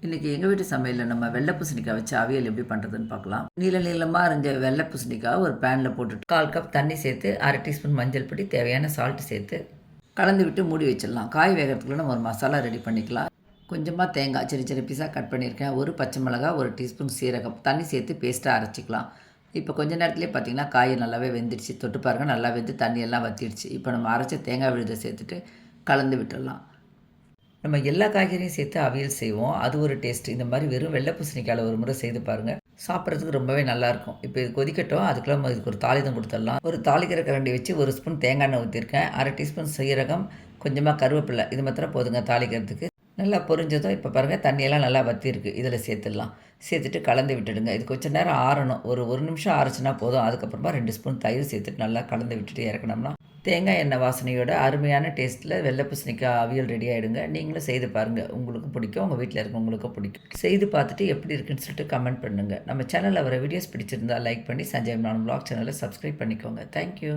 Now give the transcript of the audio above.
இன்றைக்கி எங்கள் வீட்டு சமையலில் நம்ம வெள்ளை பூசணிக்காய் வச்சு அவியல் எப்படி பண்ணுறதுன்னு பார்க்கலாம். நீள நீளமாக இருந்த வெள்ளை பூசணிக்காய் ஒரு பேனில் போட்டுட்டு 1/4 கப் தண்ணி சேர்த்து 1/2 டீஸ்பூன் மஞ்சள் பொடி தேவையான சால்ட்டு சேர்த்து கலந்து விட்டு மூடி வச்சிடலாம். காய் வேகிறதுக்குள்ள நம்ம ஒரு மசாலா ரெடி பண்ணிக்கலாம். கொஞ்சமாக தேங்காய் சின்ன சின்ன பீஸாக கட் பண்ணியிருக்கேன். ஒரு பச்சை மிளகாய், ஒரு டீஸ்பூன் சீரகம், தண்ணி சேர்த்து பேஸ்ட்டாக அரைச்சிக்கலாம். இப்போ கொஞ்ச நேரத்துலேயே பார்த்தீங்கன்னா காய் நல்லாவே வெந்துடுச்சு. தொட்டு பாருங்கள், நல்லா வெந்து தண்ணியெல்லாம் வற்றிடுச்சு. இப்போ நம்ம அரைச்ச தேங்காய் விழுதை சேர்த்துட்டு கலந்து விட்டுடலாம். நம்ம எல்லா காய்கறியும் சேர்த்து அவியல் செய்வோம். அது ஒரு டேஸ்ட். இந்த மாதிரி வெறும் வெள்ளை பூசணிக்காயில் ஒரு முறை செய்து பாருங்கள். சாப்பிட்றதுக்கு ரொம்பவே நல்லாயிருக்கும். இப்போ இது கொதிக்கட்டும். அதுக்குள்ளே நம்ம இதுக்கு ஒரு தாளிதம் கொடுத்துடலாம். ஒரு தாளிக்கிற கரண்டி வச்சு 1 ஸ்பூன் தேங்காய் எண்ணெய் ஊற்றிருக்கேன். 1/2 டீஸ்பூன் சீரகம், கொஞ்சமாக கருவேப்பிலை, இது மாத்திரம் போதுங்க தாளிக்கிறதுக்கு. நல்லா பொரிஞ்சதும் இப்போ பாருங்கள் தண்ணியெல்லாம் நல்லா வற்றிருக்கு. இதில் சேர்த்துடலாம். சேர்த்துட்டு கலந்து விட்டுடுங்க. இது கொஞ்சம் நேரம் ஆறணும். ஒரு நிமிஷம் ஆறுச்சுன்னா போதும். அதுக்கப்புறமா 2 ஸ்பூன் தயிர் சேர்த்துட்டு நல்லா கலந்து விட்டுட்டு இறக்கணும்னா தேங்காய் எண்ணெய் வாசனையோட அருமையான டேஸ்ட்டில் வெள்ளை பூசணிக்காய் அவியல் ரெடி ஆகிடுங்க. நீங்களும் செய்து பாருங்கள். உங்களுக்கும் பிடிக்கும், உங்கள் வீட்டில் இருக்கவங்களுக்கும் பிடிக்கும். செய்து பார்த்துட்டு எப்படி இருக்குன்னு சொல்லிட்டு கமெண்ட் பண்ணுங்கள். நம்ம சேனலில் வர வீடியோஸ் பிடிச்சிருந்தால் லைக் பண்ணி சஞ்சய் நானும் வ்ளாக் சேனலை சப்ஸ்கிரைப் பண்ணிக்கோங்க. தேங்க்யூ.